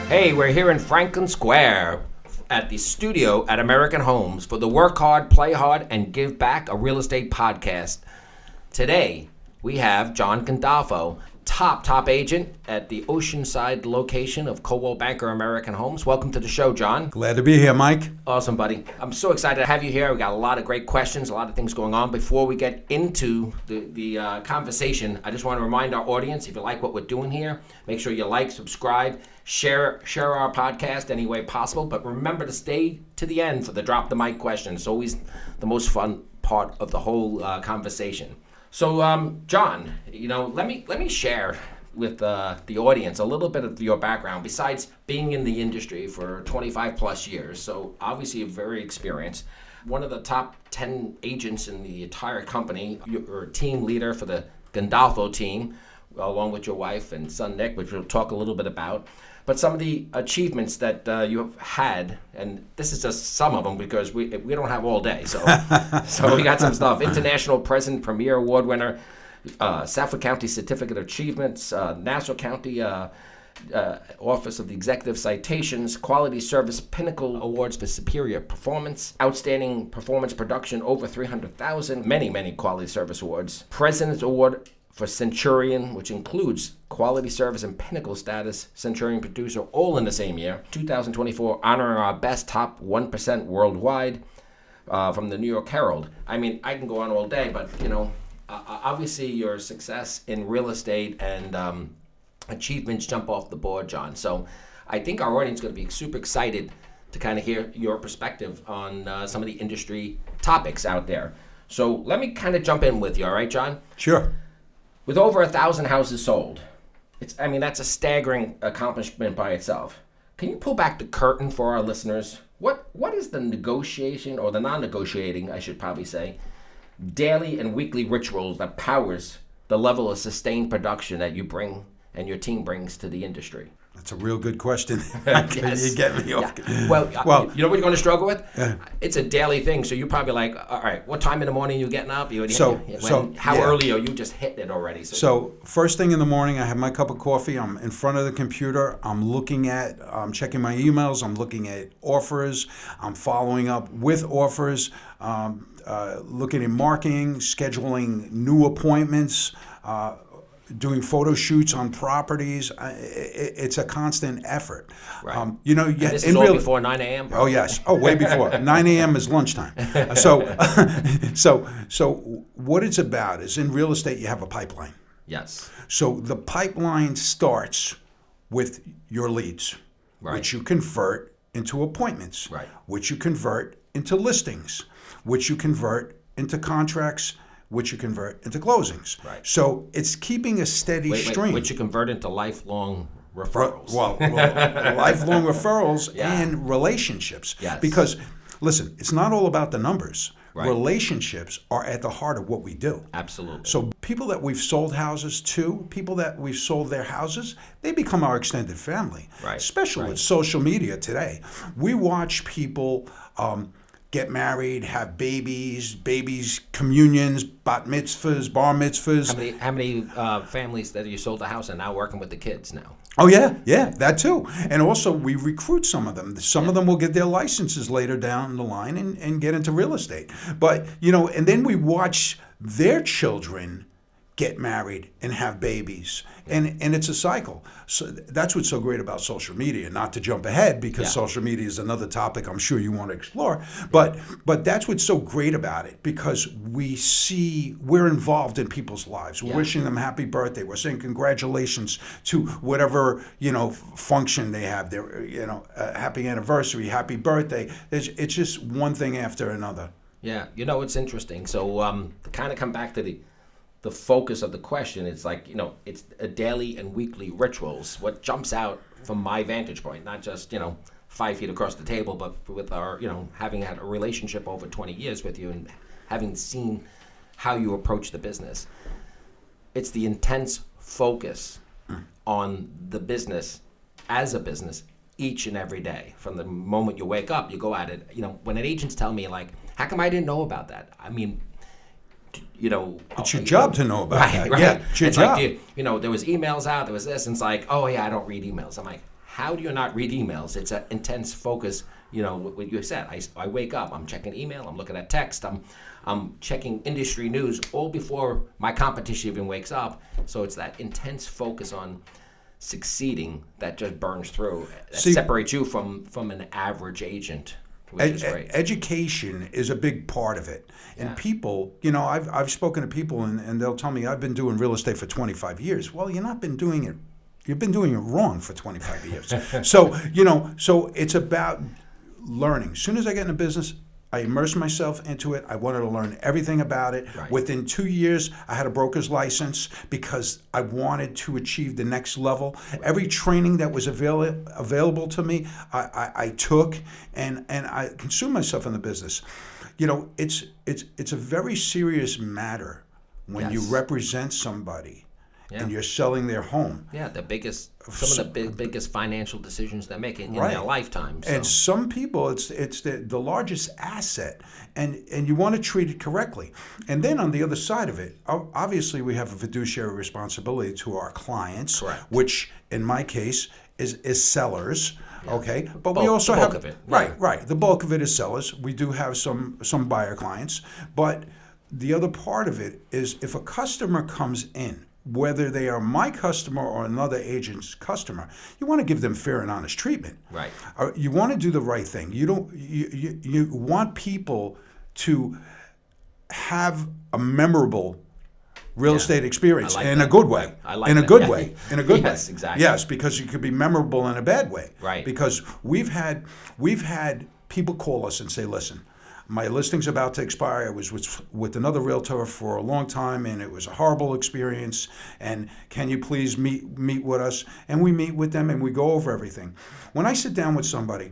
Hey, we're here in Franklin Square at the studio at American Homes for the Work Hard, Play Hard, and Give Back, a real estate podcast. Today, we have John Gandolfo, top agent at the Oceanside location of Coldwell Banker American Homes. Welcome to the show, John. Glad to be here, Mike. Awesome, buddy. I'm so excited to have you here. We got a lot of great questions, a lot of things going on. Before we get into the conversation, I just want to remind our audience, if you like what we're doing here, make sure you like, subscribe, share our podcast any way possible. But remember to stay to the end for the drop the mic question. It's always the most fun part of the whole conversation. So, John, let me share with the audience a little bit of your background. Besides being in the industry for 25 plus years, so obviously you're very experienced. One of the top 10 agents in the entire company. You're a team leader for the Gandolfo team, along with your wife and son Nick, which we'll talk a little bit about. But some of the achievements that you have had, and this is just some of them because we don't have all day, so we got some stuff. International President Premier Award winner, Suffolk County Certificate of Achievements, Nassau County Office of the Executive Citations, Quality Service Pinnacle Awards for Superior Performance, Outstanding Performance Production over 300,000, many Quality Service Awards, President's Award for Centurion, which includes Quality Service and Pinnacle Status, Centurion Producer, all in the same year. 2024, honoring our best top 1% worldwide from the New York Herald. I mean, I can go on all day, but, obviously your success in real estate and achievements jump off the board, John. So I think our audience is going to be super excited to kind of hear your perspective on some of the industry topics out there. So let me kind of jump in with you, all right, John? Sure. With over 1,000 houses sold, that's a staggering accomplishment by itself. Can you pull back the curtain for our listeners? What is the negotiation, or the non-negotiating, I should probably say, daily and weekly rituals that powers the level of sustained production that you bring and your team brings to the industry? That's a real good question. Yes. You get me off. Yeah. Well, you know what you're going to struggle with? It's a daily thing. So you're probably like, all right, what time in the morning are you getting up? How early are you just hitting it already? So first thing in the morning, I have my cup of coffee. I'm in front of the computer. I'm checking my emails. I'm looking at offers. I'm following up with offers, looking at marketing, scheduling new appointments, doing photo shoots on properties. It's a constant effort. Right. And this is all before 9 a.m.? Oh, yes. Oh, way before. 9 a.m. is lunchtime. So what it's about is, in real estate, you have a pipeline. Yes. So the pipeline starts with your leads, right, which you convert into appointments, right, which you convert into listings, which you convert into contracts, which you convert into closings. Right. So it's keeping a steady stream. Which you convert into lifelong referrals. Well, lifelong referrals, yeah, and relationships. Yes. Because, listen, it's not all about the numbers. Right. Relationships are at the heart of what we do. Absolutely. So people that we've sold houses to, people that we've sold their houses, they become our extended family. Right. Especially with social media today. We watch people get married, have babies, communions, bat mitzvahs, bar mitzvahs. How many families that you sold the house are now working with the kids now? Oh, yeah, that too. And also we recruit some of them. Some of them will get their licenses later down the line and get into real estate. But, and then we watch their children get married and have babies. And it's a cycle. So that's what's so great about social media. Not to jump ahead, because social media is another topic I'm sure you want to explore. But that's what's so great about it, because we're involved in people's lives. We're wishing them happy birthday. We're saying congratulations to whatever, function they have. Their, happy anniversary, happy birthday. It's just one thing after another. Yeah, it's interesting. So to kind of come back to the focus of the question, it's like, it's a daily and weekly rituals. What jumps out from my vantage point, not just, 5 feet across the table, but with our, having had a relationship over 20 years with you and having seen how you approach the business. It's the intense focus on the business as a business each and every day. From the moment you wake up, you go at it. When agents tell me, like, how come I didn't know about that? I mean, it's your job to know about that. Right. Yeah, it's your job. Like, there was emails out, there was this, and it's like, oh yeah, I don't read emails. I'm like, how do you not read emails? It's an intense focus. You know what you said. I wake up, I'm checking email, I'm looking at text, I'm checking industry news all before my competition even wakes up. So it's that intense focus on succeeding that just burns through. That separates you from an average agent, which is great. Education is a big part of it. And people, you know, I've spoken to people and they'll tell me, I've been doing real estate for 25 years. Well, you've not been doing it. You've been doing it wrong for 25 years. So, you know, so it's about learning. As soon as I get in a business, I immersed myself into it. I wanted to learn everything about it. Right. Within 2 years, I had a broker's license because I wanted to achieve the next level. Every training that was available to me, I took, and I consumed myself in the business. You know, it's a very serious matter when you represent somebody and you're selling their home. Yeah, some of the biggest financial decisions they're making in their lifetime. So. And some people, it's the largest asset, and you want to treat it correctly. And then on the other side of it, obviously we have a fiduciary responsibility to our clients, which in my case is sellers. Yeah. Okay, but we also have of it. Right. The bulk of it is sellers. We do have some buyer clients, but the other part of it is if a customer comes in, whether they are my customer or another agent's customer, you want to give them fair and honest treatment. Right. You want to do the right thing. You want people to have a memorable real estate experience in a good way. I like in a that. good way. In a good way. Yes, exactly. Yes, because you could be memorable in a bad way. Right. Because we've had people call us and say, listen, my listing's about to expire. I was with another realtor for a long time, and it was a horrible experience. And can you please meet with us? And we meet with them, and we go over everything. When I sit down with somebody,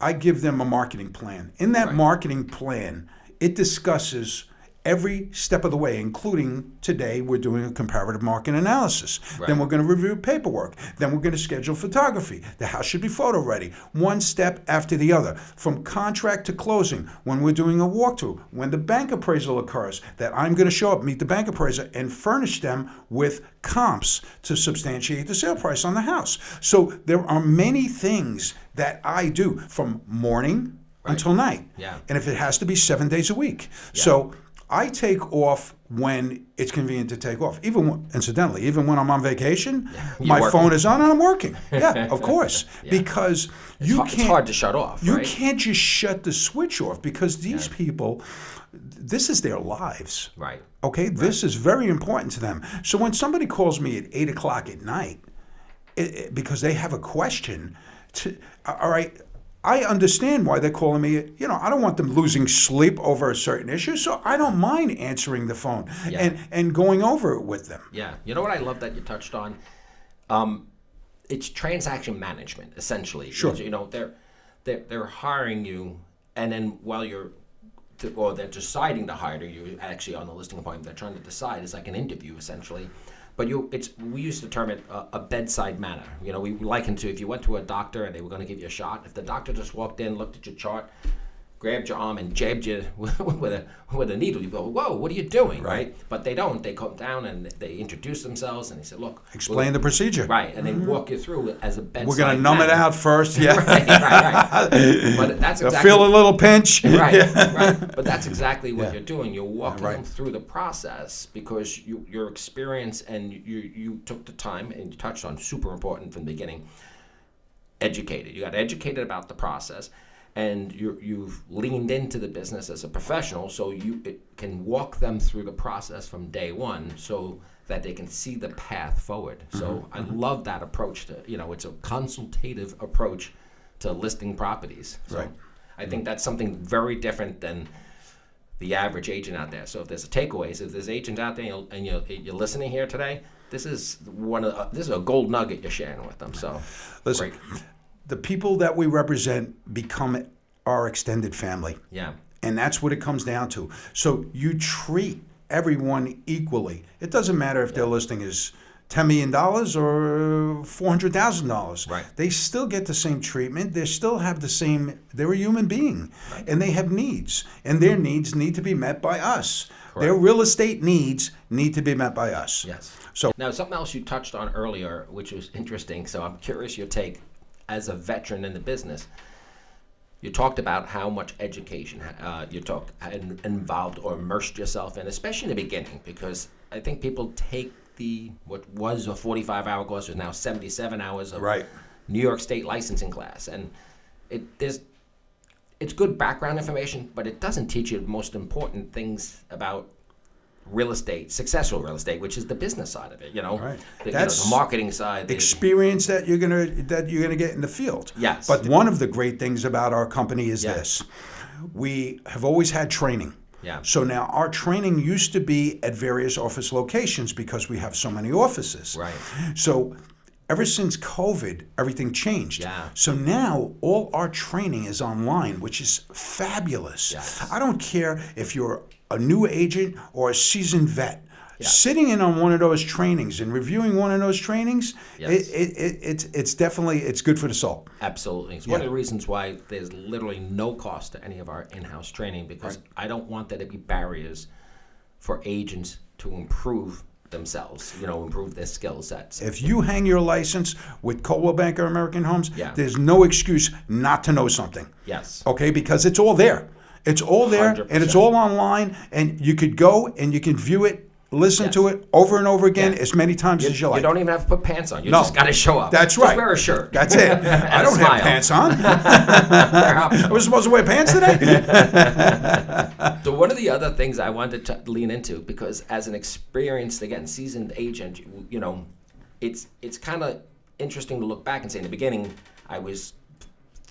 I give them a marketing plan. In that marketing plan, it discusses every step of the way, including today we're doing a comparative market analysis. Right. Then we're going to review paperwork. Then we're going to schedule photography. The house should be photo ready, one step after the other. From contract to closing, when we're doing a walkthrough, when the bank appraisal occurs, that I'm going to show up, meet the bank appraiser, and furnish them with comps to substantiate the sale price on the house. So there are many things that I do from morning until night. Yeah. And if it has to be 7 days a week. Yeah. So I take off when it's convenient to take off. Incidentally, even when I'm on vacation, my phone is on and I'm working. Yeah, of course. Because it's hard to shut off. You can't just shut the switch off because these people, this is their lives. Right. Okay? This is very important to them. So when somebody calls me at 8 o'clock at night because they have a question, all right, I understand why they're calling me. You know, I don't want them losing sleep over a certain issue, so I don't mind answering the phone and going over it with them. Yeah. You know what I love that you touched on? It's transaction management, essentially. Sure. You know, they're hiring you, and then while they're deciding to hire you, actually on the listing appointment, they're trying to decide. It's like an interview, essentially. But we used to term it a bedside manner. You know, we liken to if you went to a doctor and they were going to give you a shot. If the doctor just walked in, looked at your chart, grabbed your arm and jabbed you with a needle, you go, whoa, what are you doing, right? But they don't. They come down and they introduce themselves and they say, look. Explain the procedure. Right, and they walk you through it as a bedside We're going to numb it out first, yeah. right. But that's exactly. Feel a little pinch. Right. But that's exactly what you're doing. You're walking them through the process because your experience and you took the time and you touched on super important from the beginning. Educated. You got educated about the process. And you've leaned into the business as a professional, so you can walk them through the process from day one, so that they can see the path forward. So I love that approach to, it's a consultative approach to listing properties. So I think that's something very different than the average agent out there. So if there's if there's agents out there and you're listening here today, this is a gold nugget you're sharing with them. So listen. Great. The people that we represent become our extended family. Yeah. And that's what it comes down to. So you treat everyone equally. It doesn't matter if their listing is $10 million or $400,000. Right. They still get the same treatment. They still have they're a human being. Right. And they have needs. And their needs need to be met by us. Correct. Their real estate needs need to be met by us. Yes. So now something else you touched on earlier, which was interesting. So I'm curious your take. as a veteran in the business, you talked about how much education involved or immersed yourself in, especially in the beginning, because I think people take what was a 45-hour course is now 77 hours of New York State licensing class, and it's good background information, but it doesn't teach you the most important things about real estate, successful real estate, which is the business side of it. The marketing side, experience that you're gonna get in the field. Yes. But one of the great things about our company is this: we have always had training. Yeah. So now our training used to be at various office locations because we have so many offices. Right. So ever since COVID, everything changed. Yeah. So now all our training is online, which is fabulous. Yes. I don't care if you're a new agent or a seasoned vet. Yeah. Sitting in on one of those trainings and reviewing one of those trainings, Yes. it's definitely good for the soul. Absolutely. It's one of the reasons why there's literally no cost to any of our in-house training, because I don't want there to be barriers for agents to improve themselves, improve their skill sets. If you hang your license with Coldwell Banker American Homes, Yeah. there's no excuse not to know something. Yes. Okay, because it's all there. It's all there, 100%. and it's all online, and you could go and you can view it, listen to it over and over again as many times as you like. You don't even have to put pants on. You No. just got to show up. That's Just right. wear a shirt. That's it. I don't have pants on. I was supposed to wear pants today? So one of the other things I wanted to lean into, because as an experienced, again, seasoned agent, it's kind of interesting to look back and say, in the beginning, I was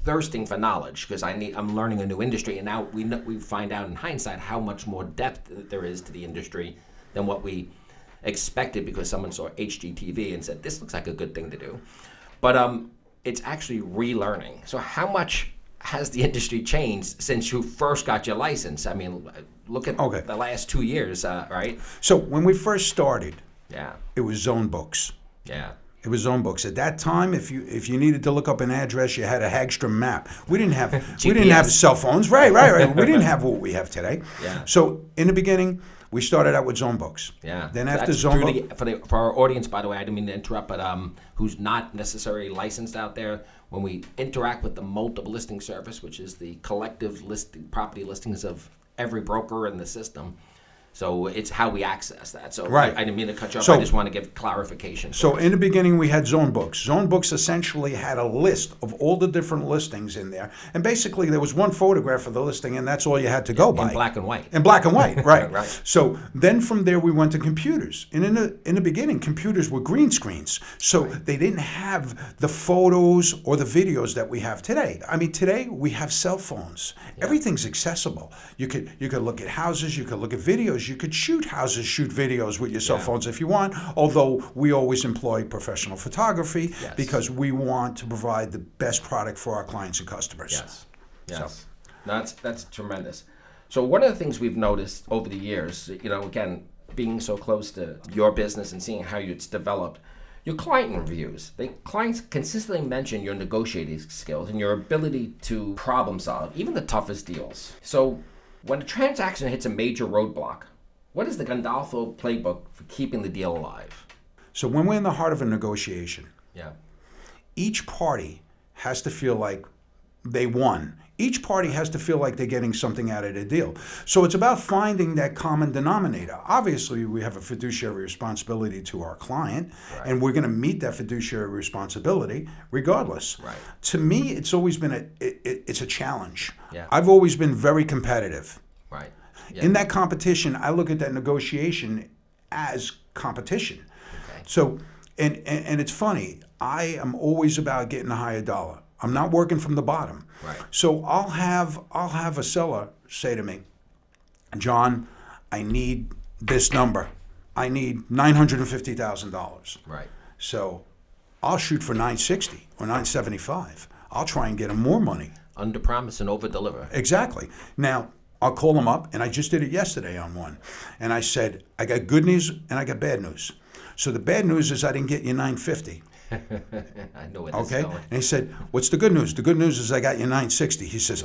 thirsting for knowledge because I'm learning a new industry, and now we find out in hindsight how much more depth there is to the industry than what we expected, because someone saw HGTV and said, this looks like a good thing to do. But it's actually relearning. So how much has the industry changed since you first got your license? I mean, look at the last 2 years, right? So when we first started, Yeah. it was zone books. Yeah. It was zone books. At that time, if you needed to look up an address, you had a Hagstrom map. We didn't have cell phones. Right. We didn't have what we have today. Yeah. So in the beginning, we started out with zone books. Yeah. Then So after that's zone really, book, for our audience, by the way, I didn't mean to interrupt, but who's not necessarily licensed out there, when we interact with the multiple listing service, which is the collective property listings of every broker in the system. So it's how we access that. So Right. I didn't mean to cut you off. So- I just want to give clarification. So in the beginning, we had zone books. Zone books essentially had a list of all the different listings in there. And basically, there was one photograph of the listing, and that's all you had to go by. in black and white. In black and white, right. Right. So then from there, we went to computers. And in the beginning, computers were green screens. So they didn't have the photos or the videos that we have today. I mean, today, we have cell phones. Everything's accessible. You could look at houses. You could look at videos. You could shoot houses, shoot videos with your cell phones if you want, although we always employ professional photography because we want to provide the best product for our clients and customers. Yes. No, that's tremendous. So one of the things we've noticed over the years, again, being so close to your business and seeing how it's developed, your client reviews, clients consistently mention your negotiating skills and your ability to problem solve, even the toughest deals. So when a transaction hits a major roadblock, what is the Gandolfo playbook for keeping the deal alive? So when we're in the heart of a negotiation, each party has to feel like they won. Each party has to feel like they're getting something out of the deal. So it's about finding that common denominator. Obviously, we have a fiduciary responsibility to our client, and we're going to meet that fiduciary responsibility regardless. Right. To me, it's always been it's a challenge. Yeah. I've always been very competitive. Right. In that competition, I look at that negotiation as competition. Okay. So, and it's funny, I am always about getting a higher dollar. I'm not working from the bottom. Right. So I'll have a seller say to me, John, I need this number. I need $950,000. Right. So I'll shoot for $960 or $975. I'll try and get him more money. Under promise and over deliver. Exactly. Now, I'll call them up, and I just did it yesterday on one. And I said, I got good news and I got bad news. So the bad news is I didn't get you $950. I know where this is Okay? going. And he said, what's the good news? The good news is I got you $960. He says,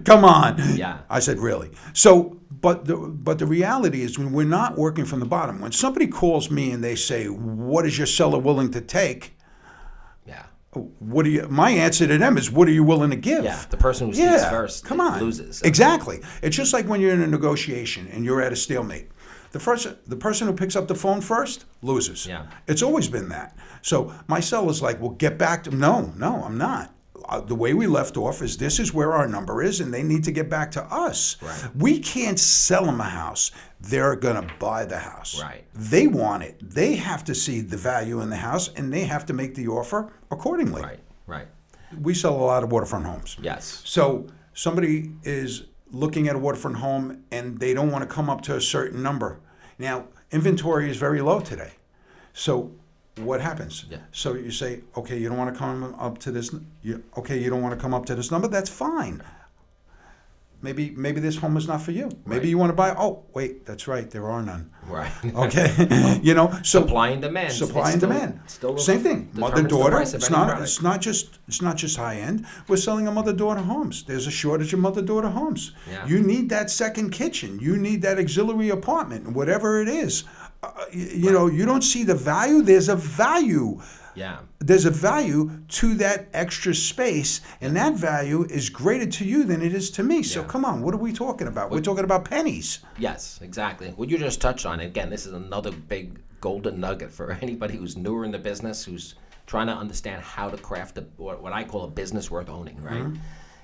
come on. Yeah. I said, really? So, but the reality is when we're not working from the bottom, when somebody calls me and they say, what is your seller willing to take? Yeah. what do you? My answer to them is, what are you willing to give? Yeah, the person who speaks first come on. loses. So. Exactly. It's just like when you're in a negotiation and you're at a stalemate. The person who picks up the phone first loses. Yeah. It's always been that. So my seller's like, well, get back to no, I'm not. The way we left off is this is where our number is, and they need to get back to us. Right. We can't sell them a house. They're going to buy the house. Right. They want it. They have to see the value in the house, and they have to make the offer accordingly. Right. We sell a lot of waterfront homes. Yes. So somebody is looking at a waterfront home, and they don't want to come up to a certain number. Now, inventory is very low today. So what happens? Yeah. So you say, okay, you don't want to come up to this. You don't want to come up to this number. That's fine. Maybe this home is not for you. Maybe you want to buy. Oh, wait, that's right. There are none. Right. Okay. So supply and demand. Supply and demand. Same thing. Mother daughter. It's not just high end. We're selling a mother daughter homes. There's a shortage of mother daughter homes. Yeah. You need that second kitchen. You need that auxiliary apartment. Whatever it is. You know, you don't see the value. There's a value. Yeah. There's a value to that extra space, and that value is greater to you than it is to me. So come on, what are we talking about? We're talking about pennies. Yes, exactly. What you just touched on, again, this is another big golden nugget for anybody who's newer in the business, who's trying to understand how to craft what I call a business worth owning, right? Mm-hmm.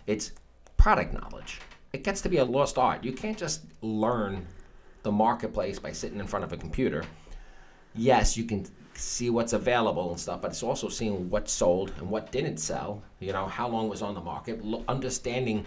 It's product knowledge. It gets to be a lost art. You can't just learn the marketplace by sitting in front of a computer. Yes, you can see what's available and stuff, but it's also seeing what sold and what didn't sell, you know, how long it was on the market, understanding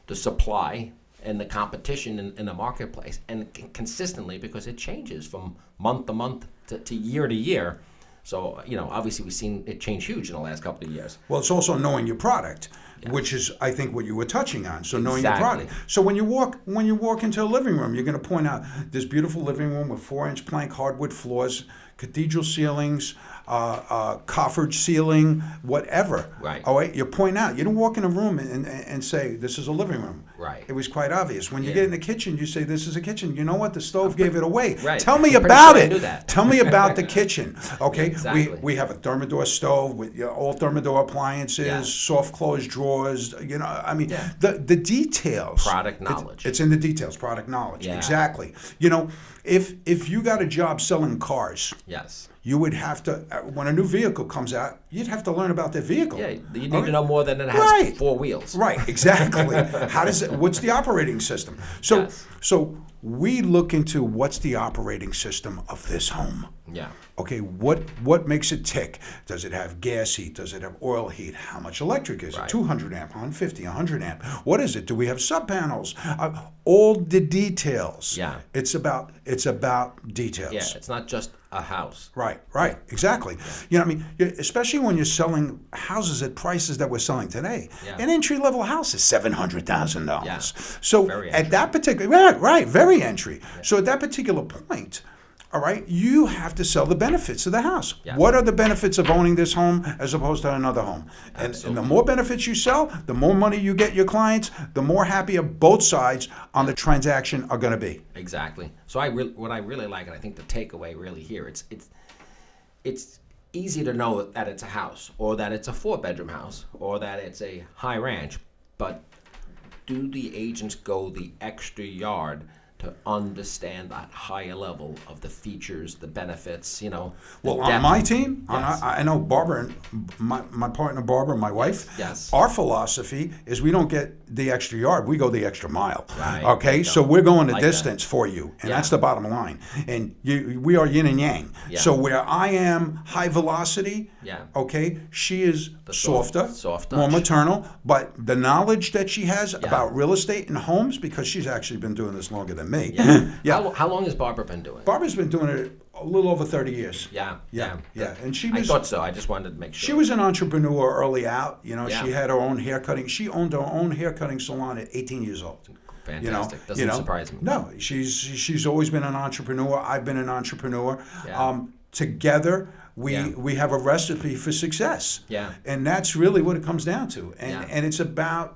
the supply and the competition in the marketplace, and consistently, because it changes from month to month to year. So, you know, obviously we've seen it change huge in the last couple of years. Well, it's also knowing your product, which is, I think, what you were touching on. So knowing your product. So when you walk into a living room, you're going to point out this beautiful living room with 4-inch plank hardwood floors, cathedral ceilings, coffered ceiling, whatever. Right. All right. You point out. You don't walk in a room and say this is a living room. Right. It was quite obvious. When you get in the kitchen, you say this is a kitchen. You know what? The stove gave it away. Right. Tell me about it. I knew that. Tell me about the kitchen. Okay. Exactly. We have a Thermador stove with all Thermador appliances, soft close drawers. You know, I mean, the details. Product knowledge. It's in the details. Product knowledge. Yeah. Exactly. You know, if you got a job selling cars. Yes. You would have to, when a new vehicle comes out, you'd have to learn about that vehicle. Yeah, you need to know more than it has 4 wheels. Right, exactly. What's the operating system? So we look into what's the operating system of this home. Yeah. Okay, what makes it tick? Does it have gas heat? Does it have oil heat? How much electric is it? 200 amp, 150, 100 amp. What is it? Do we have sub panels? All the details. Yeah. It's about details. Yeah, it's not just a house. Right, exactly. You know, I mean, especially when you're selling houses at prices that we're selling today. Yeah. An entry-level house is $700,000. Yeah. So very at that particular, very entry. Yeah. So at that particular point, all right, you have to sell the benefits of the house. Yes. What are the benefits of owning this home as opposed to another home? And the more benefits you sell, the more money you get your clients, the more happier both sides on the transaction are going to be. Exactly. So what I really like, and I think the takeaway really here, it's easy to know that it's a house, or that it's a 4-bedroom house, or that it's a high ranch, but do the agents go the extra yard to understand that higher level of the features, the benefits, you know? Well, on my team, I know Barbara, and my partner Barbara, my wife, our philosophy is we don't get the extra yard, we go the extra mile. Right. Okay, so we're going the distance for you, and that's the bottom line. And we are yin and yang. Yeah. So where I am high velocity, okay, she is softer, more maternal, but the knowledge that she has about real estate and homes, because she's actually been doing this longer than me. Yeah. How long has Barbara been doing it? Barbara's been doing it a little over 30 years. Yeah. And she was, I thought so. I just wanted to make sure. She was an entrepreneur early out. You know, she had her own hair cutting. She owned her own hair cutting salon at 18 years old. Fantastic. Doesn't surprise me. No, she's always been an entrepreneur. I've been an entrepreneur. Together, we have a recipe for success. Yeah. And that's really what it comes down to. And it's about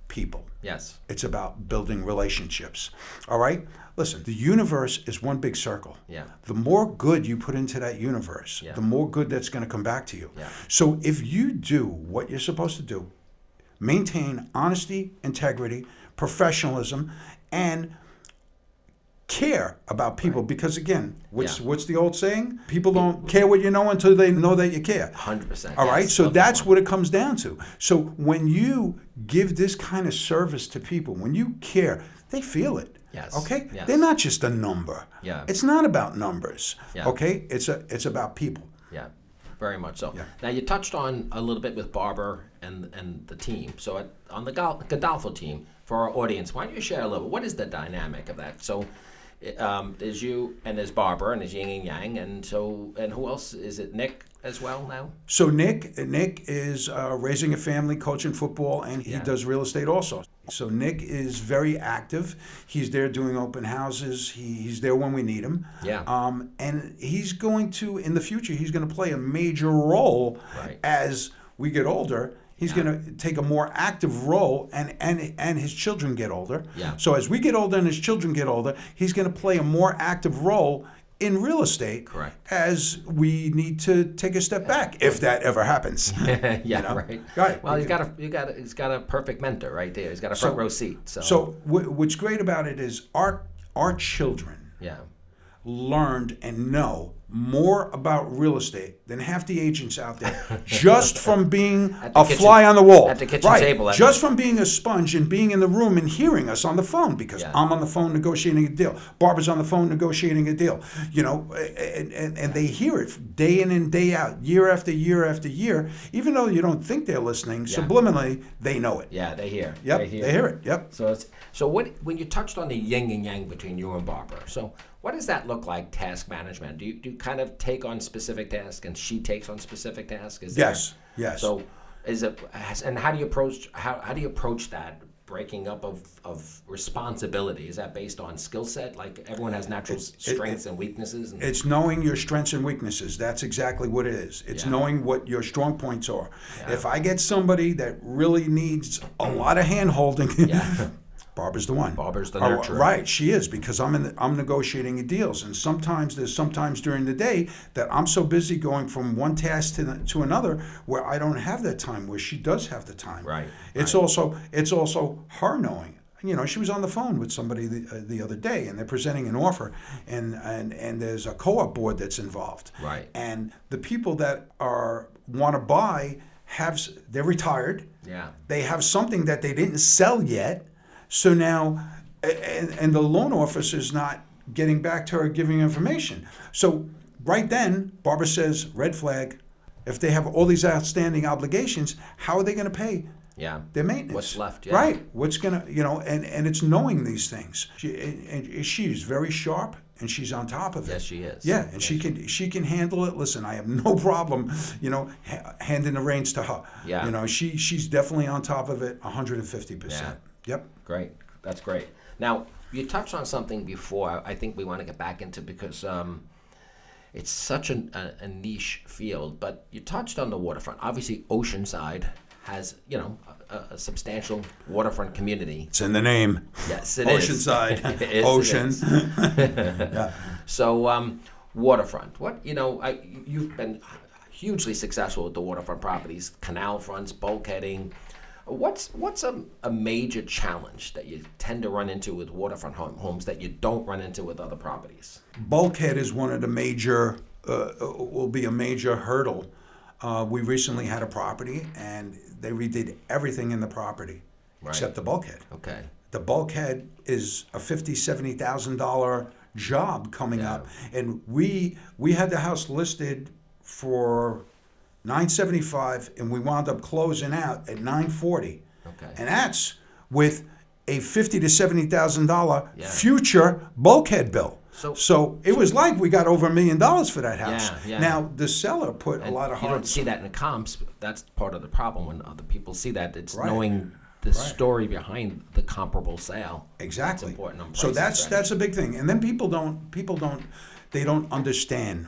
people. Yes. It's about building relationships. All right? Listen, the universe is one big circle. Yeah. The more good you put into that universe, Yeah. the more good that's going to come back to you. Yeah. So if you do what you're supposed to do, maintain honesty, integrity, professionalism, and care about people, Right. because again, what's Yeah. the old saying? People don't care what you know until they know that you care. 100%. All right, yes. so Love that that's one. what it comes down to. So when you give this kind of service to people, when you care, they feel it. Yes. Okay? Yes. They're not just a number. Yeah. It's not about numbers. Yeah. Okay? It's about people. Yeah, very much so. Yeah. Now, you touched on a little bit with Barbara and the team. So on the Gandolfo team, for our audience, why don't you share a little? What is the dynamic of that? So there's you and there's Barbara and there's yin and yang, and who else? Is it Nick as well now? So Nick is raising a family, coaching football, and he Yeah. does real estate also. So Nick is very active. He's there doing open houses. He's there when we need him. Yeah. And he's going to, in the future, he's going to play a major role Right. as we get older. He's Yeah. going to take a more active role, and his children get older. Yeah. So as we get older and his children get older, he's going to play a more active role in real estate. Correct. As we need to take a step back, if that ever happens. Yeah, know? right. Right. Well, he's got a perfect mentor right there. He's got a front row seat. So, What's great about it is our children yeah, learned and know more about real estate than half the agents out there, just from being At the a kitchen- fly on the wall. at the kitchen right. table at Just from being a sponge and being in the room and hearing us on the phone, because Yeah. I'm on the phone negotiating a deal. Barbara's on the phone negotiating a deal. You know, and they hear it day in and day out, year after year after year. Even though you don't think they're listening, Yeah. subliminally they know it. yeah, they hear. Yep, they hear it. Yep. So when you touched on the yin and yang between you and Barbara, so what does that look like? Task management. Do you kind of take on specific tasks and she takes on specific tasks? Is there- Yes. Yes. So and how do you approach that breaking up of responsibility? Is that based on skill set? Like everyone has natural strengths and weaknesses. And, It's knowing your strengths and weaknesses. That's exactly what it is. It's Yeah. knowing what your strong points are. Yeah. If I get somebody that really needs a lot of hand holding, Yeah. Barbara's the one. Barbara's the Oh, nurturer. right, she is, because I'm negotiating deals, and there's sometimes during the day that I'm so busy going from one task to another where I don't have that time. Where she does have the time. Right, It's also her knowing. You know, she was on the phone with somebody the other day, and they're presenting an offer, and there's a co-op board that's involved. Right. And the people that want to buy they're retired. Yeah. They have something that they didn't sell yet. So now, and the loan officer's not getting back to her, giving information. So right then, Barbara says, red flag. If they have all these outstanding obligations, how are they going to pay Yeah. their maintenance? What's left? Yeah. Right. What's going to, and it's knowing these things. She's very sharp, and she's on top of it. Yes, she is. Yeah, and she can handle it. Listen, I have no problem, handing the reins to her. Yeah. She's definitely on top of it, 150%. Yeah. Yep. Great. That's great. Now, you touched on something before I think we want to get back into because it's such a niche field, but you touched on the waterfront. Obviously, Oceanside has, a substantial waterfront community. It's in the name. Yes, it is. Oceanside. It is, Ocean. it is. Yeah. So, waterfront. You've been hugely successful with the waterfront properties, canal fronts, bulkheading. What's a major challenge that you tend to run into with waterfront homes that you don't run into with other properties? Bulkhead is one of the will be a major hurdle. We recently had a property, and they redid everything in the property except the bulkhead. Okay. The bulkhead is a $50,000, $70,000 job coming up, and we had the house listed for $975, and we wound up closing out at $940. Okay. And that's with a $50,000 to $70,000 Yeah. future bulkhead bill. So it was like we got over $1 million for that house. Yeah. Now the seller put a lot of you heart. don't see that in the comps. That's part of the problem when other people see that. It's Right. knowing the story behind the comparable sale. Exactly. That's important on So pricing that's a big thing. And then people don't understand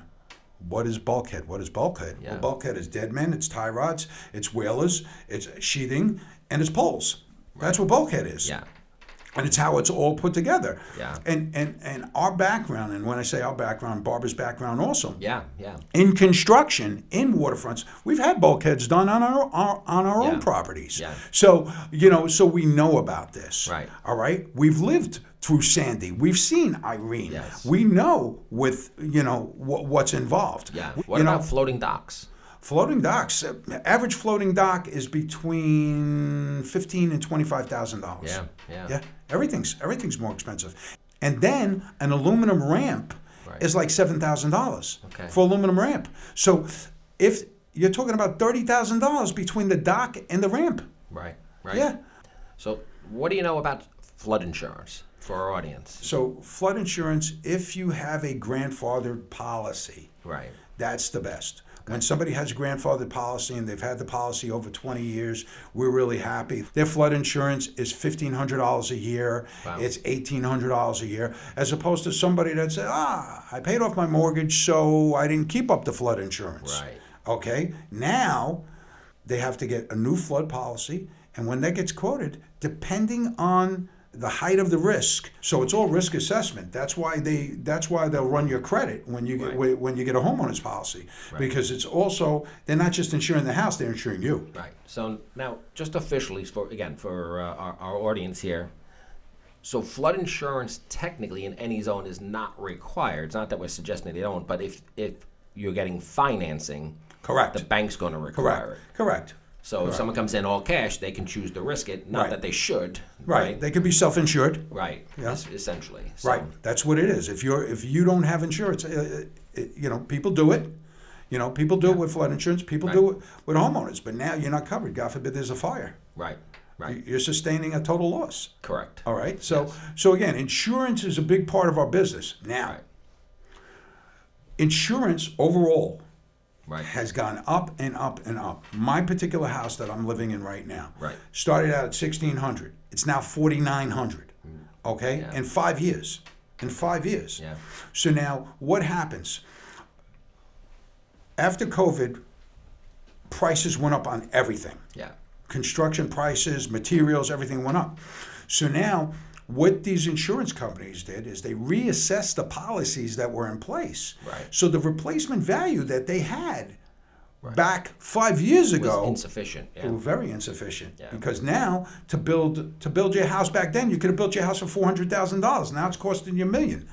what is bulkhead. What is bulkhead? Yeah. Well, bulkhead is deadmen, it's tie rods, it's whalers, it's sheathing, and it's poles. That's what Bulkhead is. Yeah. And it's how it's all put together. Yeah. And our background, and when I say our background, Barbara's background also. Yeah. Yeah. In construction, in waterfronts, we've had bulkheads done on our Yeah. own properties. Yeah. So so we know about this. Right. All right. We've lived through Sandy. We've seen Irene. Yes. We know with what's involved. Yeah. What about floating docks? Floating docks? Average floating dock is between $15,000 and $25,000. Yeah. Yeah. Yeah. Everything's more expensive. And then an aluminum ramp is like $7,000 for aluminum ramp. So if you're talking about $30,000 between the dock and the ramp. Right. Yeah. So what do you know about flood insurance for our audience? So flood insurance, if you have a grandfathered policy, Right. that's the best. When somebody has a grandfathered policy and they've had the policy over 20 years, we're really happy. Their flood insurance is $1,500 a year. Wow. It's $1,800 a year, as opposed to somebody that said, I paid off my mortgage, so I didn't keep up the flood insurance. Right. Okay? Now, they have to get a new flood policy, and when that gets quoted, depending on the height of the risk. So it's all risk assessment. That's why they'll run your credit when you get when you get a homeowner's policy, because it's also, they're not just insuring the house, they're insuring you. Right. So now, just officially for our audience here. So flood insurance technically in any zone is not required. It's not that we're suggesting they don't, but if you're getting financing, Correct. the bank's going to require it. Correct. So if someone comes in all cash, they can choose to risk it. Not that they should. Right. They could be self-insured. Right. Yeah. Essentially. So, Right. That's what it is. If you don't have insurance, people do it. People do it with flood insurance. People do it with homeowners. But now you're not covered. God forbid there's a fire. Right. Right. You're sustaining a total loss. Correct. All right. So again, insurance is a big part of our business. Now, insurance overall has gone up and up and up. My particular house that I'm living in right now started out at $1,600. It's now $4,900. Okay, in 5 years. Yeah. So now, what happens? After COVID, prices went up on everything. Yeah. Construction prices, materials, everything went up. So now, what these insurance companies did is they reassessed the policies that were in place. Right. So the replacement value that they had back 5 years ago was insufficient. It was very insufficient. Yeah. Because now to build your house back then, you could have built your house for $400,000. Now it's costing you $1 million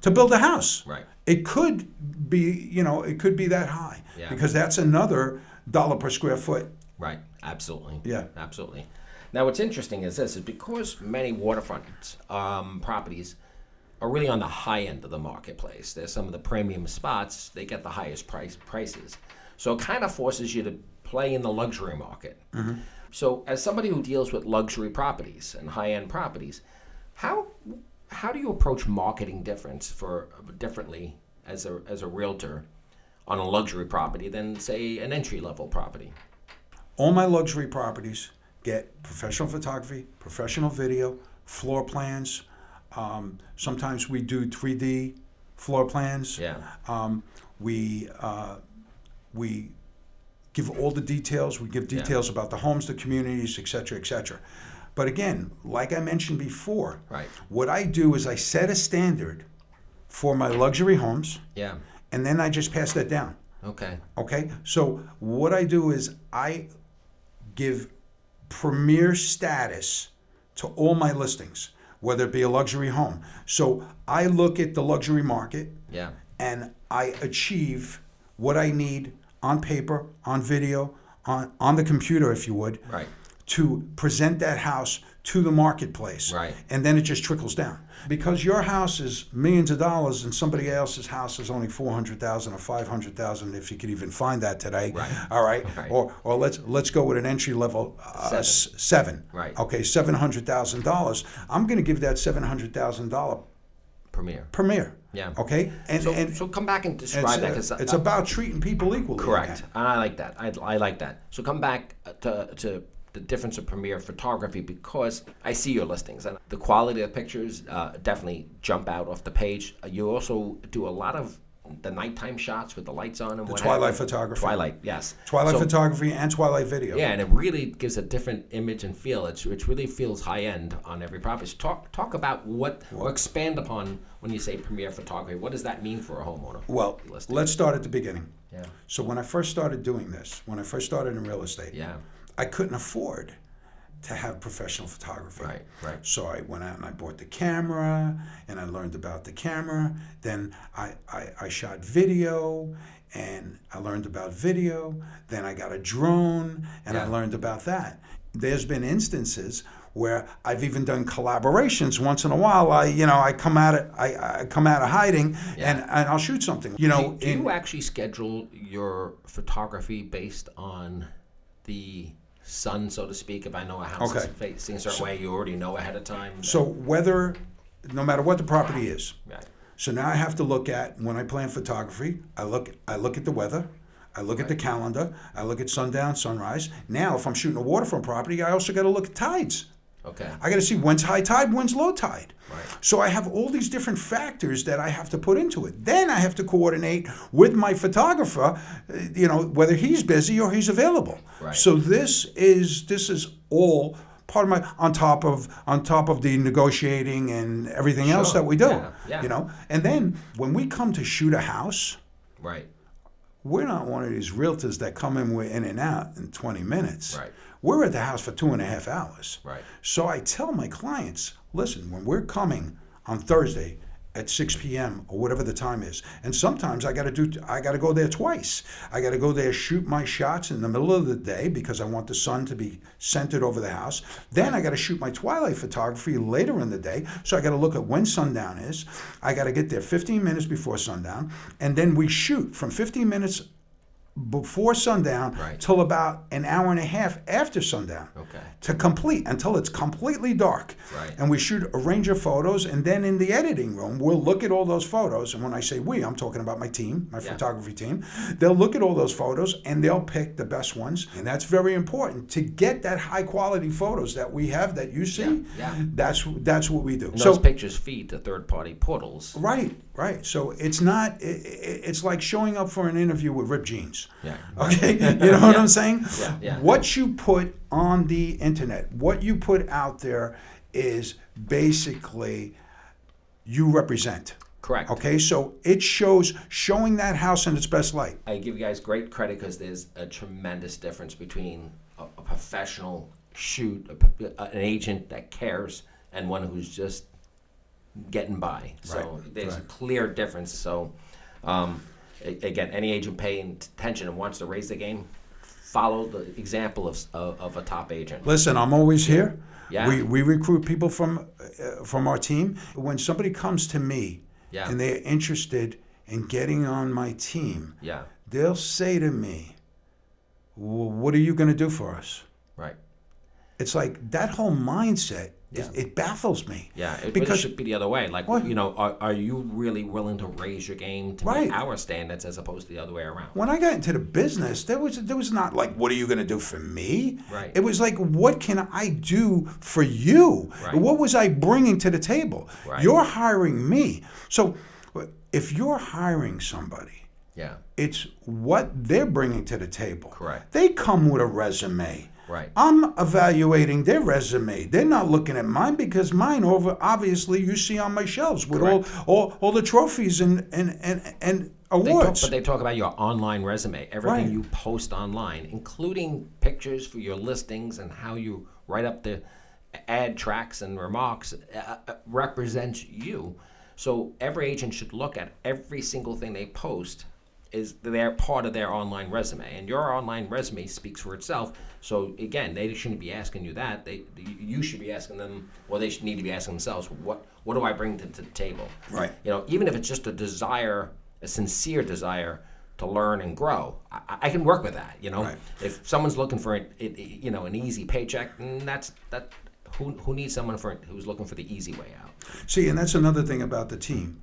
to build a house. Right. It could be, it could be that high because that's another dollar per square foot. Right. Absolutely. Yeah. Absolutely. Now, what's interesting is this: is because many waterfront properties are really on the high end of the marketplace. They're some of the premium spots. They get the highest prices. So it kind of forces you to play in the luxury market. Mm-hmm. So as somebody who deals with luxury properties and high-end properties, how do you approach marketing differently as a realtor on a luxury property than, say, an entry-level property? All my luxury properties get professional photography, professional video, floor plans. Sometimes we do 3D floor plans. Yeah. We give all the details. We give details about the homes, the communities, et cetera, et cetera. But again, like I mentioned before, what I do is I set a standard for my luxury homes. Yeah. And then I just pass that down. Okay. So what I do is I give premier status to all my listings, whether it be a luxury home. So I look at the luxury market and I achieve what I need on paper, on video, on the computer, if you would, to present that house to the marketplace. And then it just trickles down. Because your house is millions of dollars and somebody else's house is only $400,000 or $500,000, if you could even find that today. All right. Or let's go with an entry level seven. Okay, $700,000. I'm going to give that $700,000 premier. Yeah. Okay. So come back and describe that, because it's about treating people equally. Correct. And I like that. I like that. So come back to the difference of premier photography, because I see your listings and the quality of the pictures definitely jump out off the page. You also do a lot of the nighttime shots with the lights on and The what twilight have you. photography. Twilight, yes. Twilight So- photography and twilight video. Yeah, and it really gives a different image and feel. It really feels high end on every property. So talk about or expand upon when you say premier photography. What does that mean for a homeowner? Well, let's start at the beginning. Yeah. So when I first started doing this, when I first started in real estate, Yeah. I couldn't afford to have professional photography. Right. So I went out and I bought the camera and I learned about the camera. Then I shot video and I learned about video. Then I got a drone and I learned about that. There's been instances where I've even done collaborations once in a while. I come out of hiding and I'll shoot something. Do you actually schedule your photography based on the sun, so to speak? If I know a house is facing a certain way, you already know ahead of time. So no matter what the property is. Right. So now I have to look at, when I plan photography, I look at the weather, I look at the calendar, I look at sundown, sunrise. Now, if I'm shooting a waterfront property, I also got to look at tides. Okay. I got to see when's high tide, when's low tide. Right. So I have all these different factors that I have to put into it. Then I have to coordinate with my photographer, whether he's busy or he's available. Right. So this is all part of my on top of the negotiating and everything else that we do. Yeah. And then when we come to shoot a house, Right. we're not one of these realtors that come in and out in 20 minutes. Right. We're at the house for 2.5 hours. Right. So I tell my clients, listen, when we're coming on Thursday at 6 p.m. or whatever the time is, and sometimes I got to go there twice. I got to go there, shoot my shots in the middle of the day because I want the sun to be centered over the house. Then I got to shoot my twilight photography later in the day. So I got to look at when sundown is. I got to get there 15 minutes before sundown, and then we shoot from 15 minutes before sundown till about an hour and a half after sundown to complete until it's completely dark. Right. And we shoot a range of photos, and then in the editing room we'll look at all those photos, and when I say we, I'm talking about my team, my photography team. They'll look at all those photos and they'll pick the best ones, and that's very important to get that high quality photos that we have that you see. That's what we do. And those pictures feed to third party portals. Right. So it's not. It's like showing up for an interview with ripped jeans. Yeah. Okay. You know what I'm saying? Yeah. What you put on the internet, what you put out there, is basically you represent. Correct. Okay. So it showing that house in its best light. I give you guys great credit because there's a tremendous difference between a professional shoot, an agent that cares, and one who's just getting by. So there's a clear difference. So again, any agent paying attention and wants to raise the game, follow the example of a top agent. Listen, I'm always here. Yeah. We recruit people from our team. When somebody comes to me and they're interested in getting on my team, they'll say to me, well, what are you going to do for us? Right. It's like that whole mindset. It baffles me. Yeah, it because really should be the other way. Like, are you really willing to raise your game to meet our standards as opposed to the other way around? When I got into the business, there was not like, what are you going to do for me? Right. It was like, what can I do for you? Right. What was I bringing to the table? Right. You're hiring me. So if you're hiring somebody, it's what they're bringing to the table. Correct. They come with a resume. Right. I'm evaluating their resume. They're not looking at mine because mine obviously you see on my shelves with all the trophies and awards. But they talk about your online resume, everything you post online, including pictures for your listings and how you write up the ad tracks and remarks, represents you. So every agent should look at every single thing they post is they're part of their online resume, and your online resume speaks for itself. So again, they shouldn't be asking you that. You should be asking them, or they should need to be asking themselves, what do I bring to the table? Right. Even if it's just a sincere desire to learn and grow, I can work with that. Right. If someone's looking for an easy paycheck, who needs someone who's looking for the easy way out? See, and that's another thing about the team.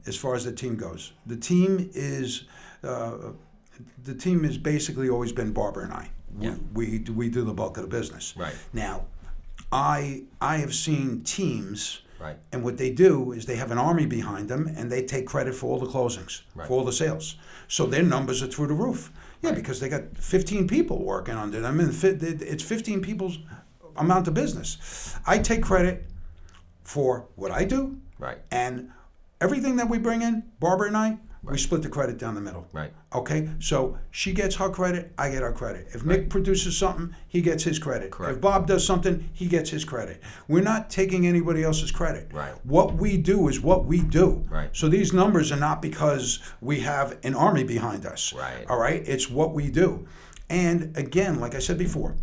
As far as the team goes, the team has basically always been Barbara and I. We do the bulk of the business. Right. Now, I have seen teams Right. And what they do is they have an army behind them, and they take credit for all the closings, Right. for all the sales. So their numbers are through the roof. Yeah, Right. because they got 15 people working under them, and it's 15 people's amount of business. I take credit for what I do, Right. and everything that we bring in, Barbara and I, we Right. split the credit down the middle. Right. Okay, so she gets her credit, I get our credit. If Nick produces something, he gets his credit. Correct. If Bob does something, he gets his credit. We're not taking anybody else's credit. Right. What we do is what we do. Right. So these numbers are not because we have an army behind us. Right. All right, it's what we do. And again, like I said before,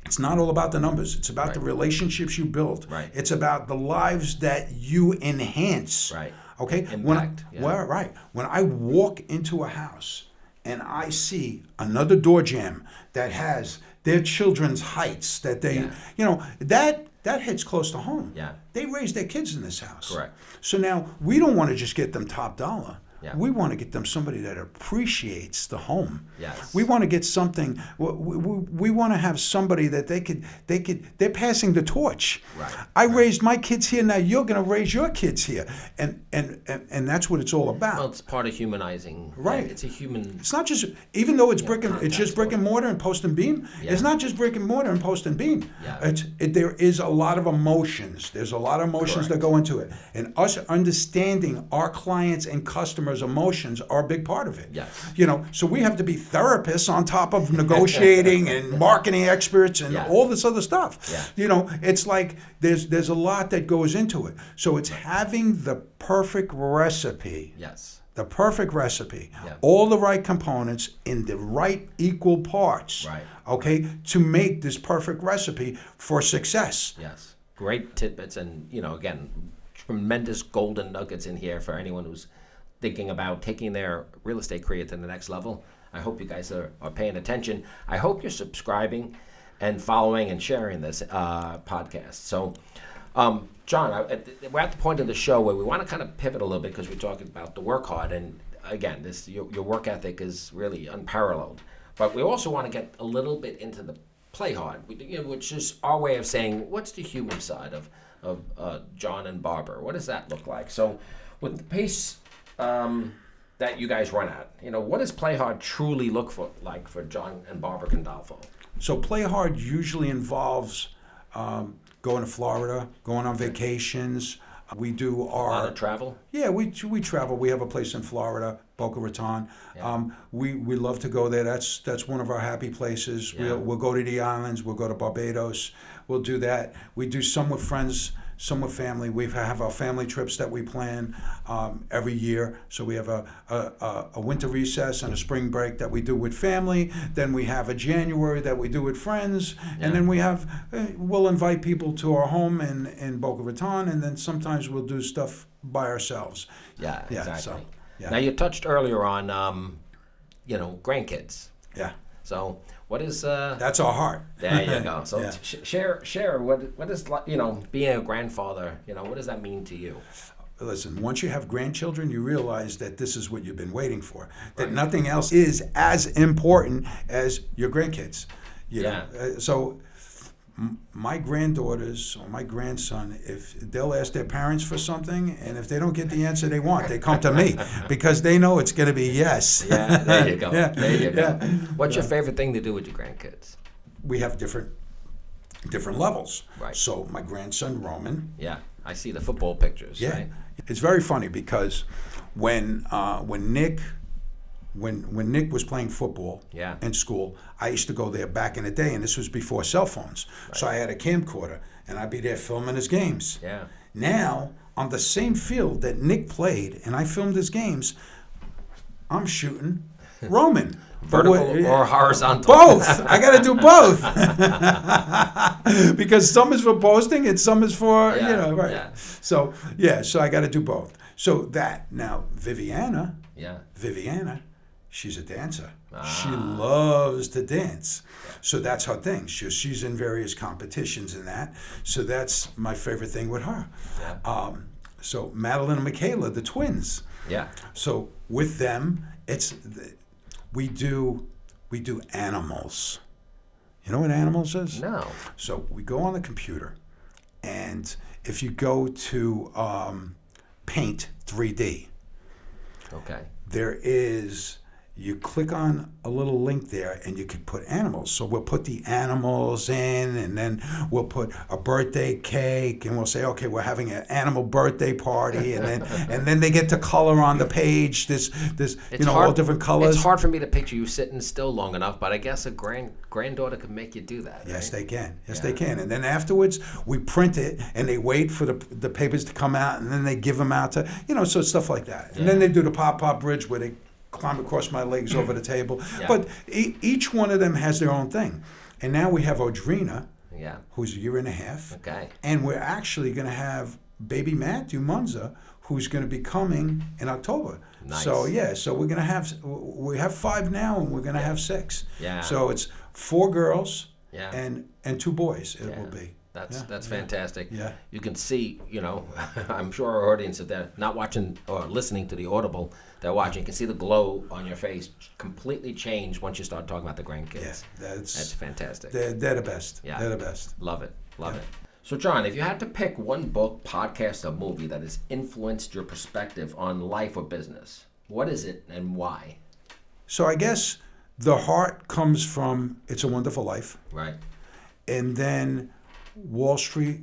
it's not all about the numbers. It's about the relationships you build. Right. It's about the lives that you enhance. Right. Okay? Impact, yeah. Well, right. When I walk into a house and I see another door jamb that has their children's heights that they, that hits close to home. Yeah. They raise their kids in this house. Correct. So now we don't want to just get them top dollar. Yeah. We want to get them somebody that appreciates the home. Yes. We want to get something. We want to have somebody that they're passing the torch. Right. I raised my kids here. Now you're going to raise your kids here, and that's what it's all about. Well, it's part of humanizing. Right. It's a human. It's not just, even though it's contact just brick and mortar and post and beam. Yeah. It's not just brick and mortar and post and beam. Yeah. There is a lot of emotions. There's a lot of emotions that go into it, and us understanding our clients and customers' emotions are a big part of it. Yes. So we have to be therapists on top of negotiating and marketing experts and all this other stuff. Yeah. It's like there's a lot that goes into it. So it's having the perfect recipe. Yes. The perfect recipe, Yeah. all the right components in the right equal parts, Right. okay, to make this perfect recipe for success. Yes. Great tidbits, and again, tremendous golden nuggets in here for anyone who's thinking about taking their real estate career to the next level. I hope you guys are paying attention. I hope you're subscribing and following and sharing this podcast. So, John, we're at the point of the show where we want to kind of pivot a little bit because we're talking about the work hard. And again, your work ethic is really unparalleled. But we also want to get a little bit into the play hard, which is our way of saying, what's the human side of John and Barbara? What does that look like? So with the pace that you guys run at, what does play hard truly look like for John and Barbara Gandolfo? So play hard usually involves going to Florida, going on vacations. We do our... A lot of travel? Yeah, we travel. We have a place in Florida, Boca Raton. Yeah. We love to go there. That's one of our happy places. Yeah. We'll go to the islands. We'll go to Barbados. We'll do that. We do some with friends, some with family. We have our family trips that we plan every year. So we have a winter recess and a spring break that we do with family. Then we have a January that we do with friends. Yeah. And then we'll invite people to our home in Boca Raton. And then sometimes we'll do stuff by ourselves. Yeah, exactly. So, yeah. Now, you touched earlier on, grandkids. Yeah. So what is... That's our heart. There you go. So Yeah. share what is, being a grandfather, what does that mean to you? Listen, once you have grandchildren, you realize that this is what you've been waiting for. That Right. nothing else is as important as your grandkids. Yeah. So my granddaughters or my grandson, if they'll ask their parents for something, and if they don't get the answer they want, they come to me because they know it's going to be yes. Yeah, there you go. Yeah. There you go. Yeah. What's your favorite thing to do with your grandkids? We have different levels. Right. So my grandson Roman. Yeah, I see the football pictures. Yeah, Right? it's very funny because when Nick was playing football Yeah. in school, I used to go there back in the day, and this was before cell phones. So I had a camcorder, and I'd be there filming his games. Yeah. Now, on the same field that Nick played, and I filmed his games, I'm shooting Roman. Vertical or horizontal? Both. I got to do both. Because some is for posting and some is for, right. Yeah. So I got to do both. So now, Viviana, she's a dancer. She loves to dance. So that's her thing. She's in various competitions in that. So that's my favorite thing with her. Yeah. So Madeline and Michaela, the twins. Yeah. So with them, we do animals. You know what animals is? No. So we go on the computer, and if you go to Paint 3D, Okay. there is, you click on a little link there and you can put animals. So we'll put the animals in, and then we'll put a birthday cake, and we'll say, okay, we're having an animal birthday party, and then they get to color on the page this all different colors. It's hard for me to picture you sitting still long enough, but I guess a granddaughter could make you do that. Yes, right? they can. Yes, they can. And then afterwards, we print it, and they wait for the papers to come out, and then they give them out to, so stuff like that. And then they do the pop-pop bridge where they climb across my legs over the table. Yeah. But each one of them has their own thing. And now we have Audrina, Yeah. who's a year and a half. Okay. And we're actually going to have baby Matthew Munza, who's going to be coming in October. Nice. So, so we're going to we have 5 now, and we're going to have 6. Yeah. So it's 4 girls Yeah. and 2 boys it Yeah. will be. That's fantastic. Yeah. You can see, I'm sure our audience, if they're not watching or listening to the Audible, they're watching. You can see the glow on your face completely change once you start talking about the grandkids. Yeah, That's fantastic. They're the best. Yeah. They're the best. Love it. So, John, if you had to pick one book, podcast, or movie that has influenced your perspective on life or business, what is it and why? So I guess the heart comes from It's a Wonderful Life. Right. And then Wall Street,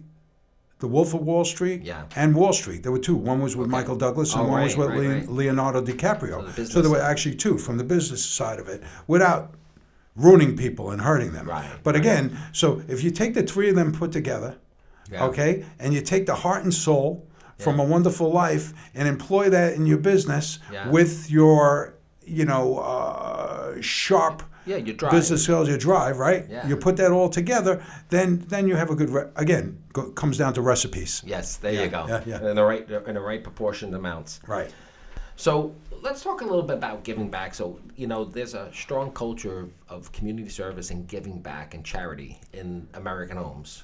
The Wolf of Wall Street, Yeah. and Wall Street. There were 2. One was with Michael Douglas, and one was with right. Leonardo DiCaprio. So there were actually 2 from the business side of it, without ruining people and hurting them. Right, But again, so if you take the 3 of them put together, okay, and you take the heart and soul from A Wonderful Life and employ that in your business with your, sharp your drive. business skills, your drive, right? Yeah. You put that all together, then you have a good. Comes down to recipes. Yes, there you go. Yeah. In the right proportioned amounts. Right. So let's talk a little bit about giving back. So, there's a strong culture of community service and giving back and charity in American homes.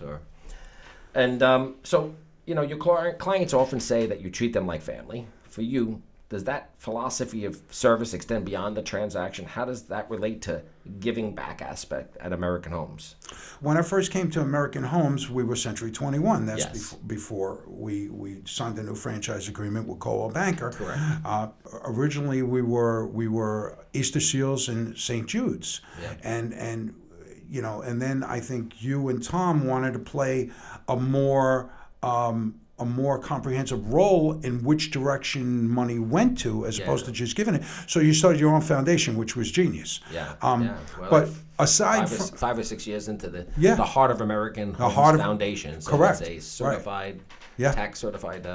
Your clients often say that you treat them like family. For you, does that philosophy of service extend beyond the transaction? How does that relate to giving back aspect at American Homes? When I first came to American Homes, we were Century 21. That's Yes. before we signed a new franchise agreement with Coldwell Banker. Correct. Originally, we were Easter Seals and St. Jude's, and then I think you and Tom wanted to play a more comprehensive role in which direction money went to, as opposed to just giving it. So you started your own foundation, which was genius. Well, but aside from 5 or 6 years into the Heart of American Homes Foundation, so correct. it's a certified, tax certified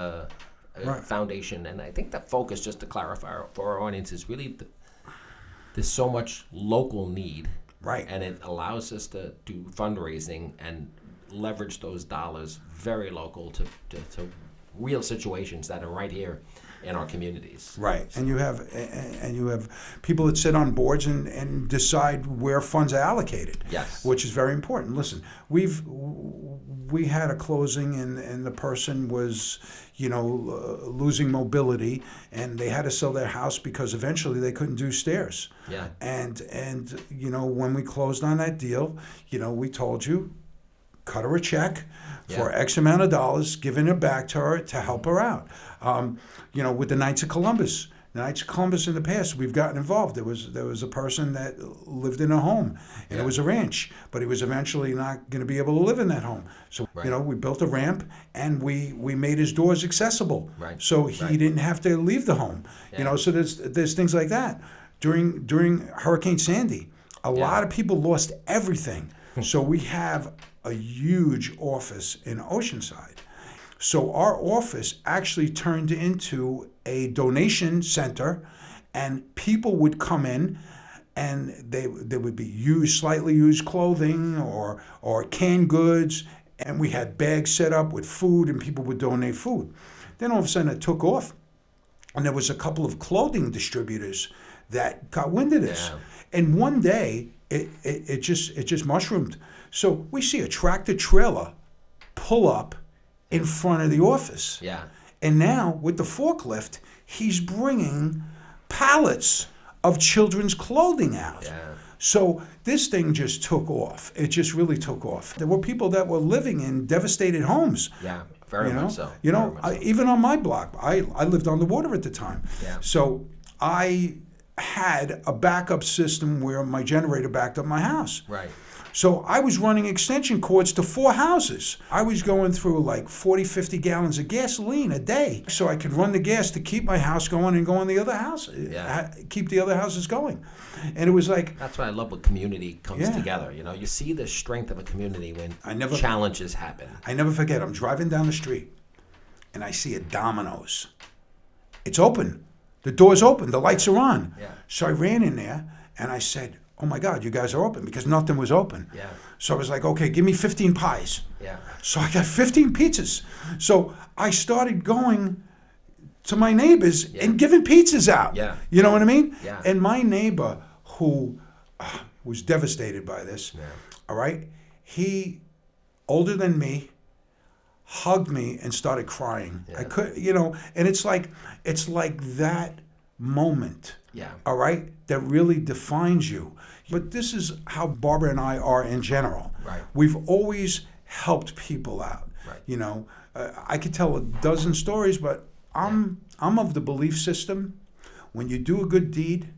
foundation, and I think that focus, just to clarify for our audience, is really there's so much local need, right, and it allows us to do fundraising and leverage those dollars very local to real situations that are right here in our communities. Right, and you have people that sit on boards and decide where funds are allocated. Yes, which is very important. Listen, we had a closing and the person was losing mobility, and they had to sell their house because eventually they couldn't do stairs. Yeah, and when we closed on that deal, we told you, cut her a check for X amount of dollars, giving it back to her to help her out. With the Knights of Columbus. The Knights of Columbus in the past, we've gotten involved. There was a person that lived in a home, and it was a ranch, but he was eventually not going to be able to live in that home. So, we built a ramp, and we made his doors accessible. Right. So he didn't have to leave the home. Yeah. So there's things like that. During Hurricane Sandy, a lot of people lost everything. So we have a huge office in Oceanside. So our office actually turned into a donation center, and people would come in, and they would be slightly used clothing or canned goods, and we had bags set up with food, and people would donate food. Then all of a sudden it took off, and there was a couple of clothing distributors that got wind of this. Yeah. And one day it just mushroomed. So we see a tractor trailer pull up in front of the office. Yeah. And now with the forklift, he's bringing pallets of children's clothing out. Yeah. So this thing just took off. It just really took off. There were people that were living in devastated homes. Yeah. Very much so. You know, Very much so. even on my block, I lived on the water at the time. Yeah. So I had a backup system where my generator backed up my house. Right. So I was running extension cords to 4 houses. I was going through like 40, 50 gallons of gasoline a day so I could run the gas to keep my house going and go on the other house, keep the other houses going. And it was like... That's why I love when community comes Yeah. together. You know, you see the strength of a community when never- challenges happen. I never forget, I'm driving down the street and I see a Domino's. It's open. The door's open. The lights are on. Yeah. So I ran in there and I said, oh my God, you guys are open, because nothing was open. Yeah. So I was like, okay, give me 15 pies. Yeah. So I got 15 pizzas. So I started going to my neighbors and giving pizzas out. Yeah. You know what I mean? Yeah. And my neighbor, who was devastated by this, all right, he, older than me, hugged me and started crying. Yeah. I could, and it's like that moment. Yeah. All right, that really defines you. But this is how Barbara and I are in general. Right. We've always helped people out. Right. I could tell a dozen stories, but I'm of the belief system, when you do a good deed,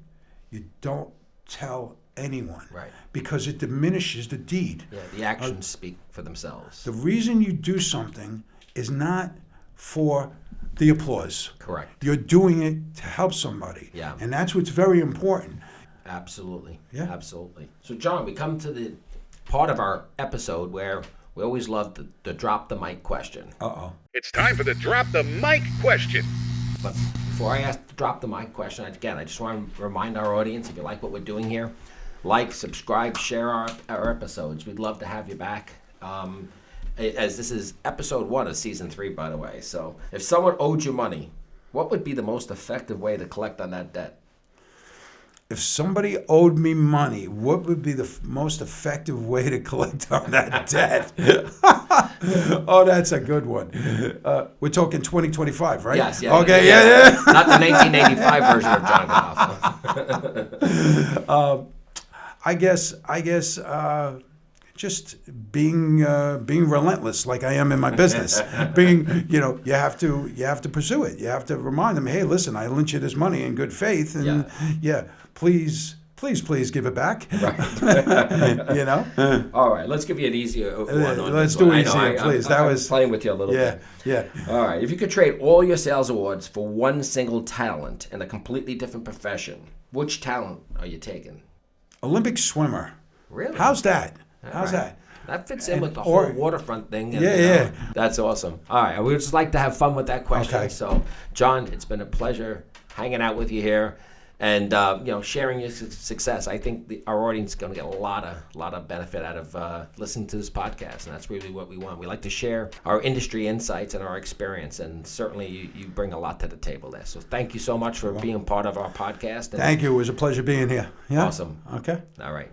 you don't tell anyone. Right. Because it diminishes the deed. Yeah, the actions speak for themselves. The reason you do something is not for the applause. Correct. You're doing it to help somebody. Yeah. And that's what's very important. Absolutely. Yeah. Absolutely. So, John, we come to the part of our episode where we always love the drop the mic question. Uh-oh. It's time for the Drop the Mic question. But before I ask the drop the mic question, again, I just want to remind our audience, if you like what we're doing here, like, subscribe, share our episodes. We'd love to have you back. As this is episode 1 of season 3, by the way. So if someone owed you money, what would be the most effective way to collect on that debt? If somebody owed me money, what would be the most effective way to collect on that debt? Oh, that's a good one. We're talking 2025, right? Yes. Yeah. Okay. Yeah. Not the 1985 version of John Gandolfo. I guess. Just being relentless, like I am in my business. You have to pursue it. You have to remind them, hey, listen, I lent you this money in good faith, and please give it back. Right. All right, let's give you an easier one. Let's do easier, please. I was playing with you a little bit. Yeah. All right, if you could trade all your sales awards for one single talent in a completely different profession, which talent are you taking? Olympic swimmer. Really? How's that? All right. that? That fits in with the whole waterfront thing. And, Yeah. That's awesome. All right. We would just like to have fun with that question. Okay. So, John, it's been a pleasure hanging out with you here and, sharing your success. I think our audience is going to get a lot of benefit out of listening to this podcast, and that's really what we want. We like to share our industry insights and our experience, and certainly you bring a lot to the table there. So thank you so much for being part of our podcast. And Thank you. It was a pleasure being here. Yeah. Awesome. Okay. All right.